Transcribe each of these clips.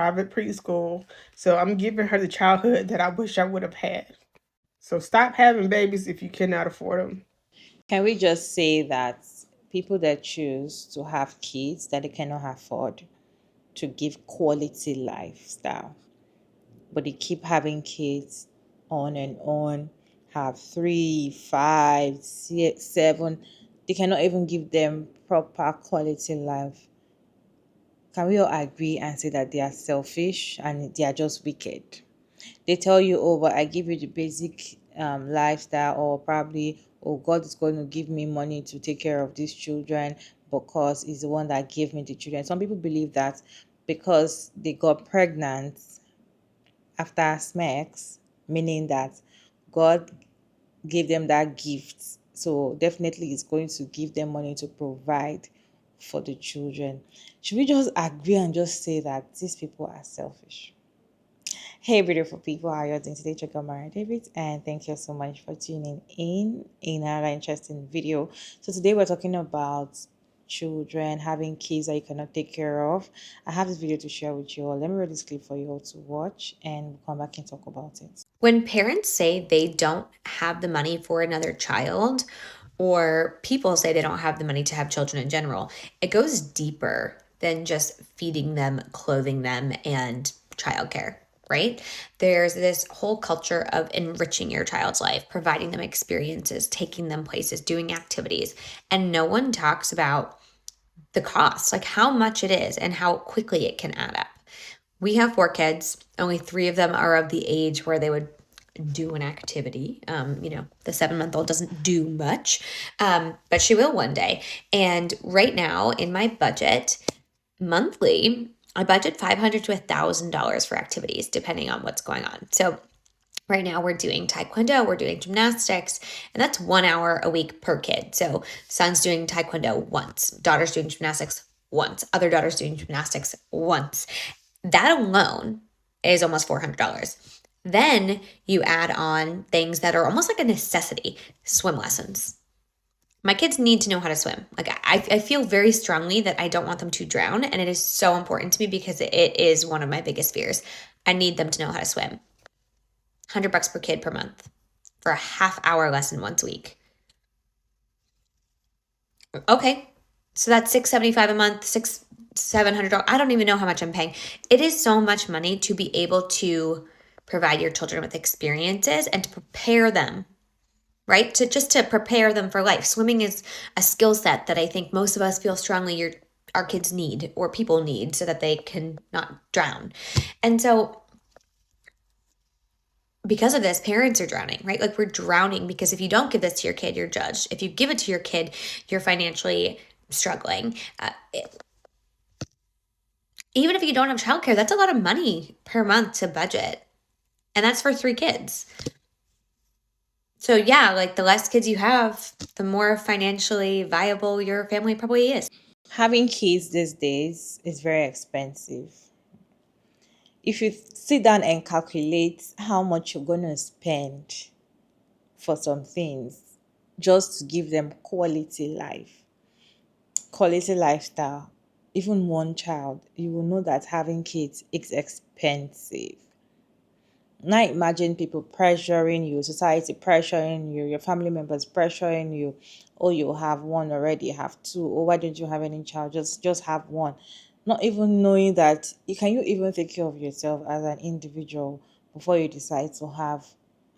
private preschool. So I'm giving her the childhood that I wish I would have had. So stop having babies if you cannot afford them. Can we just say that people that choose to have kids that they cannot afford to give quality lifestyle, but they keep having kids on and on, have three, five, six, seven, they cannot even give them proper quality life. Can we all agree and say that they are selfish and they are just wicked? They tell you, oh, but I give you the basic lifestyle, or probably, oh, God is going to give me money to take care of these children because He's the one that gave me the children. Some people believe that because they got pregnant after sex, meaning that God gave them that gift. So definitely it's going to give them money to provide for the children. Should we just agree and just say that these people are selfish? Hey, beautiful people, how are you doing today? Check out Mara David, and thank you so much for tuning in another interesting video. So today we're talking about children having kids that you cannot take care of. I have this video to share with you all. Let me read this clip for you all to watch, and we'll come back and talk about it. When parents say they don't have the money for another child, or people say they don't have the money to have children in general, it goes deeper than just feeding them, clothing them, and childcare, right? There's this whole culture of enriching your child's life, providing them experiences, taking them places, doing activities. And no one talks about the cost, like how much it is and how quickly it can add up. We have 4 kids. Only 3 of them are of the age where they would do an activity. The 7-month-old doesn't do much, but she will one day. And right now in my budget, monthly, I budget $500 to $1,000 for activities, depending on what's going on. So right now we're doing taekwondo, we're doing gymnastics, and that's 1 hour a week per kid. So son's doing taekwondo once, daughter's doing gymnastics once, other daughter's doing gymnastics once. That alone is almost $400. Then you add on things that are almost like a necessity, swim lessons. My kids need to know how to swim. Like I feel very strongly that I don't want them to drown, and it is so important to me because it is one of my biggest fears. I need them to know how to swim. $100 per kid per month for a half-hour lesson once a week. Okay, so that's $675 a month, $700. I don't even know how much I'm paying. It is so much money to be able to provide your children with experiences and to prepare them, right? To prepare them for life. Swimming is a skill set that I think most of us feel strongly our kids need, or people need, so that they can not drown. And so because of this, parents are drowning, right? Like we're drowning because if you don't give this to your kid, you're judged. If you give it to your kid, you're financially struggling. Even if you don't have childcare, that's a lot of money per month to budget. And that's for 3 kids. So yeah, like the less kids you have, the more financially viable your family probably is. Having kids these days is very expensive. If you sit down and calculate how much you're going to spend for some things just to give them quality lifestyle, even one child, you will know that having kids is expensive. Now imagine people pressuring you, society pressuring you, your family members pressuring you. Oh, you have one already, you have two. Oh, why don't you have any child? Just have one. Not even knowing that can you even take care of yourself as an individual before you decide to have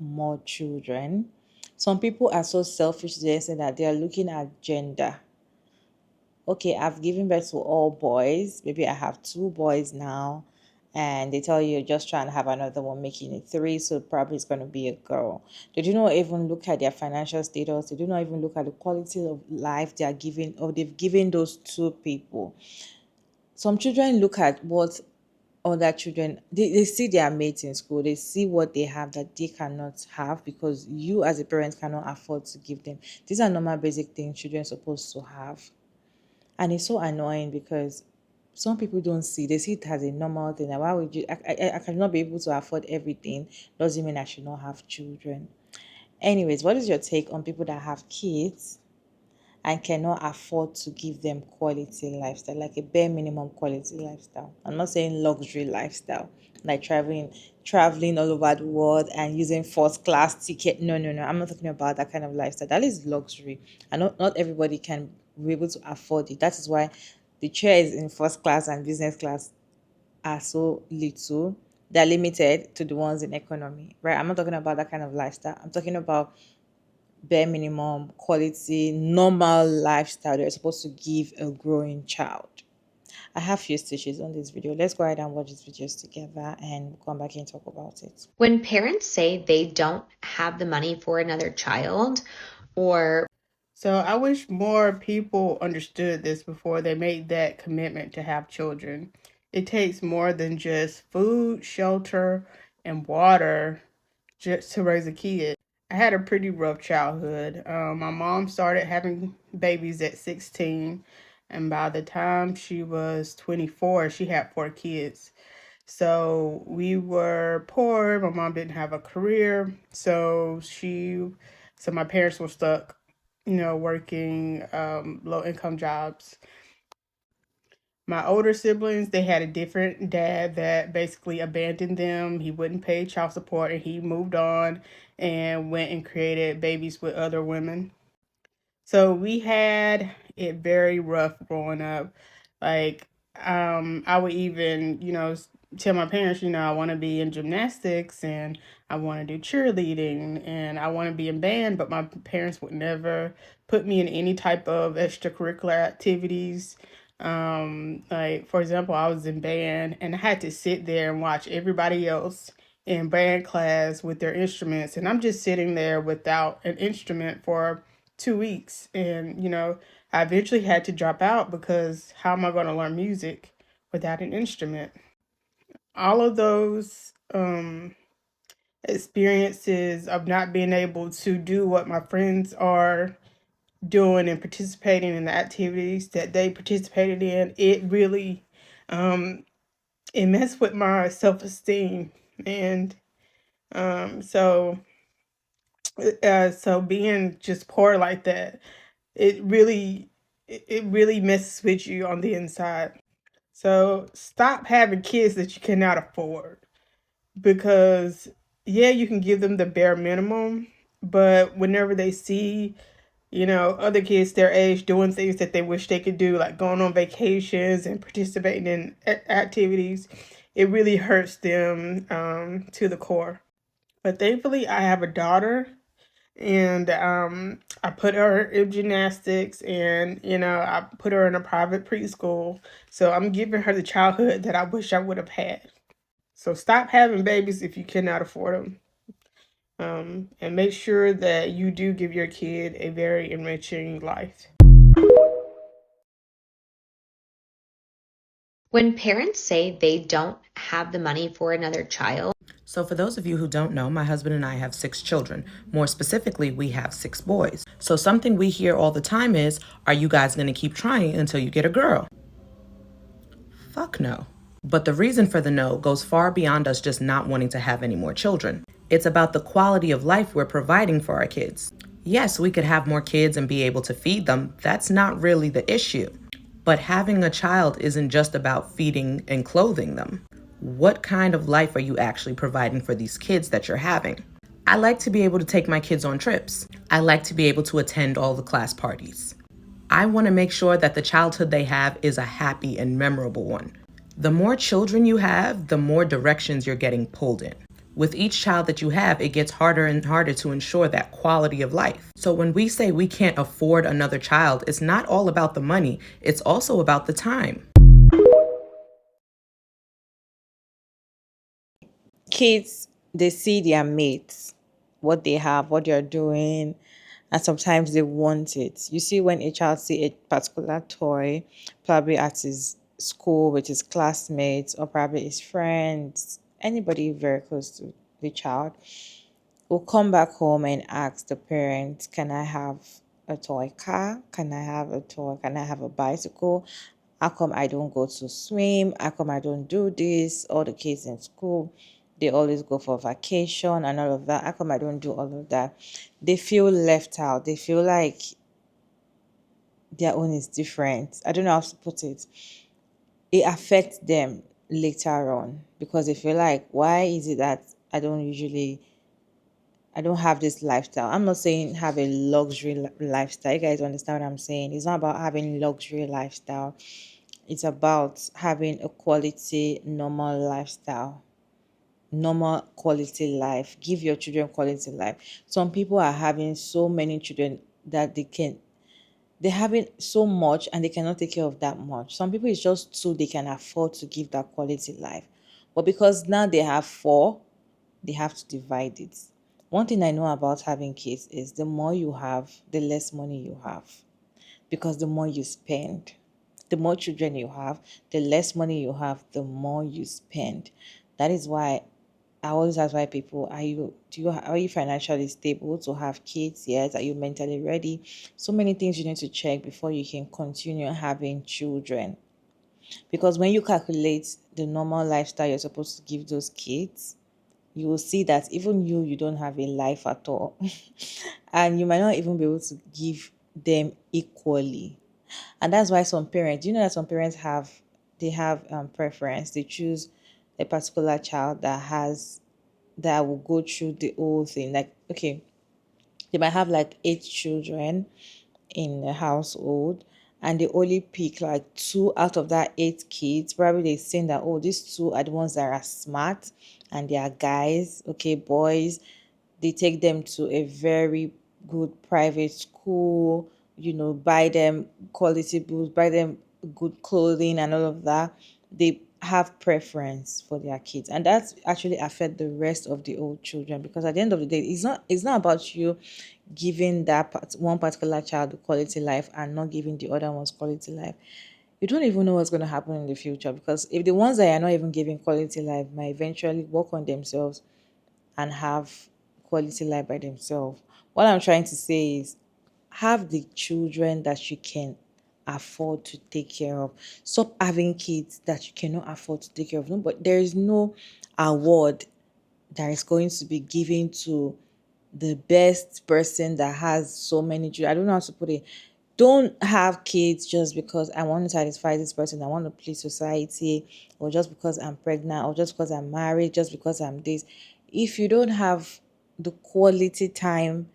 more children. Some people are so selfish, they say that they are looking at gender. Okay, I've given birth to all boys. Maybe I have 2 boys now, and they tell you you're just trying to have another one, making it 3, so probably it's going to be a girl. They do not even look at their financial status. They do not even look at the quality of life they are giving, or they've given those 2 people. Some children look at what other children, they see their mates in school, they see what they have that they cannot have because you as a parent cannot afford to give them. These are normal basic things children are supposed to have. And it's so annoying because some people don't see, they see it as a normal thing. Like, why would you, I cannot be able to afford everything, doesn't mean I should not have children. Anyways, what is your take on people that have kids and cannot afford to give them quality lifestyle, like a bare minimum quality lifestyle. I'm not saying luxury lifestyle, like traveling all over the world and using first class ticket. No, no, no. I'm not talking about that kind of lifestyle. That is luxury. And not everybody can be able to afford it. That is why the chairs in first class and business class are so little. They're limited to the ones in economy, right? I'm not talking about that kind of lifestyle. I'm talking about bare minimum quality normal lifestyle they're supposed to give a growing child. I have few stitches on this video. Let's go ahead and watch these videos together and we'll come back and talk about it. When parents say they don't have the money for another child, or So I wish more people understood this before they made that commitment to have children. It takes more than just food, shelter, and water just to raise a kid. I had a pretty rough childhood. My mom started having babies at 16, and by the time she was 24, she had 4 kids. So we were poor. My mom didn't have a career, so my parents were stuck, working low income jobs. My older siblings, they had a different dad that basically abandoned them. He wouldn't pay child support and he moved on and went and created babies with other women. So we had it very rough growing up. Like, I would even, tell my parents, I want to be in gymnastics and I want to do cheerleading and I want to be in band, but my parents would never put me in any type of extracurricular activities. Like for example, I was in band and I had to sit there and watch everybody else in band class with their instruments, and I'm just sitting there without an instrument for 2 weeks. And, I eventually had to drop out because how am I going to learn music without an instrument? All of those experiences of not being able to do what my friends are doing and participating in the activities that they participated in, it really um, it messed with my self-esteem. And so so being just poor like that, it really messes with you on the inside. So stop having kids that you cannot afford, because yeah, you can give them the bare minimum, but whenever they see, other kids their age doing things that they wish they could do, like going on vacations and participating in activities, it really hurts them to the core. But thankfully, I have a daughter, and I put her in gymnastics, and I put her in a private preschool. So I'm giving her the childhood that I wish I would have had. So stop having babies if you cannot afford them, and make sure that you do give your kid a very enriching life. when parents say they don't have the money for another child, So, for those of you who don't know, my husband and I have 6 children. More specifically, we have 6 boys. So, something we hear all the time is, are you guys going to keep trying until you get a girl? Fuck no. But the reason for the no goes far beyond us just not wanting to have any more children. It's about the quality of life we're providing for our kids. Yes, we could have more kids and be able to feed them. That's not really the issue. But having a child isn't just about feeding and clothing them. What kind of life are you actually providing for these kids that you're having? I like to be able to take my kids on trips. I like to be able to attend all the class parties. I want to make sure that the childhood they have is a happy and memorable one. The more children you have, the more directions you're getting pulled in. With each child that you have, it gets harder and harder to ensure that quality of life. So when we say we can't afford another child, it's not all about the money, it's also about the time. Kids, they see their mates, what they have, what they're doing, and sometimes they want it. You see, when a child see a particular toy, probably at his school with his classmates or probably his friends, anybody very close to the child, will come back home and ask the parents, can I have a toy car? Can I have a toy? Can I have a bicycle? How come I don't go to swim? How come I don't do this? All the kids in school, they always go for vacation and all of that. How come I don't do all of that? They feel left out. They feel like their own is different. I don't know how to put it. It affects them later on because they feel like, why is it that I don't have this lifestyle? I'm not saying have a luxury lifestyle. You guys understand what I'm saying? It's not about having luxury lifestyle. It's about having a quality, normal lifestyle, normal quality life. Give your children quality life. Some people are having so many children that they're having so much and they cannot take care of that much. Some people it's just so they can afford to give that quality life. But because now they have four, they have to divide it. One thing I know about having kids is the more you have, the less money you have. Because the more you spend, the more children you have, the less money you have, the more you spend. That is why I always ask why people are you financially stable to have kids? Yes. Are you mentally ready? So many things you need to check before you can continue having children. Because when you calculate the normal lifestyle you're supposed to give those kids, you will see that even you don't have a life at all. And you might not even be able to give them equally. And that's why some parents, you know that some parents have preference. They choose a particular child that will go through the whole thing. Like, okay, they might have like 8 children in the household, and they only pick like 2 out of that 8 kids. Probably they saying that, oh, these 2 are the ones that are smart and they are guys, okay, boys. They take them to a very good private school, buy them quality books, buy them good clothing and all of that. They have preference for their kids, and that's actually affect the rest of the old children, because at the end of the day, it's not about you giving one particular child the quality life and not giving the other ones quality life. You don't even know what's going to happen in the future, because if the ones that are not even giving quality life might eventually work on themselves and have quality life by themselves. What I'm trying to say is, have the children that you can afford to take care of. Stop having kids that you cannot afford to take care of. No, but there is no award that is going to be given to the best person that has so many children. I don't know how to put it. Don't have kids just because I want to satisfy this person, I want to please society, or just because I'm pregnant, or just because I'm married, just because I'm this. If you don't have the quality time,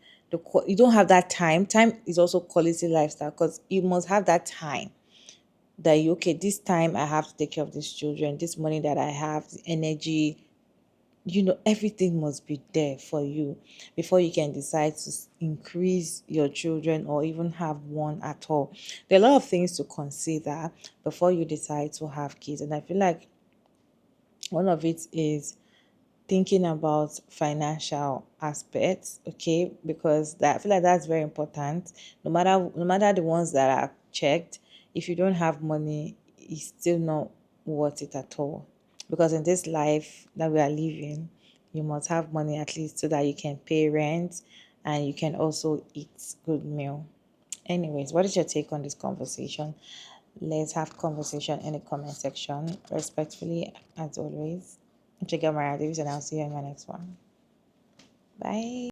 you don't have that time. Time is also quality lifestyle, because you must have that time that you, okay, this time I have to take care of these children, this money that I have, the energy, everything must be there for you before you can decide to increase your children or even have one at all. There are a lot of things to consider before you decide to have kids, and I feel like one of it is thinking about financial aspects, okay, because that I feel like that's very important. No matter the ones that are checked, if you don't have money, it's still not worth it at all, because in this life that we are living, you must have money at least so that you can pay rent and you can also eat good meal. Anyways, what is your take on this conversation? Let's have conversation in the comment section. Respectfully, as always. Check out my reviews and I'll see you in my next one. Bye.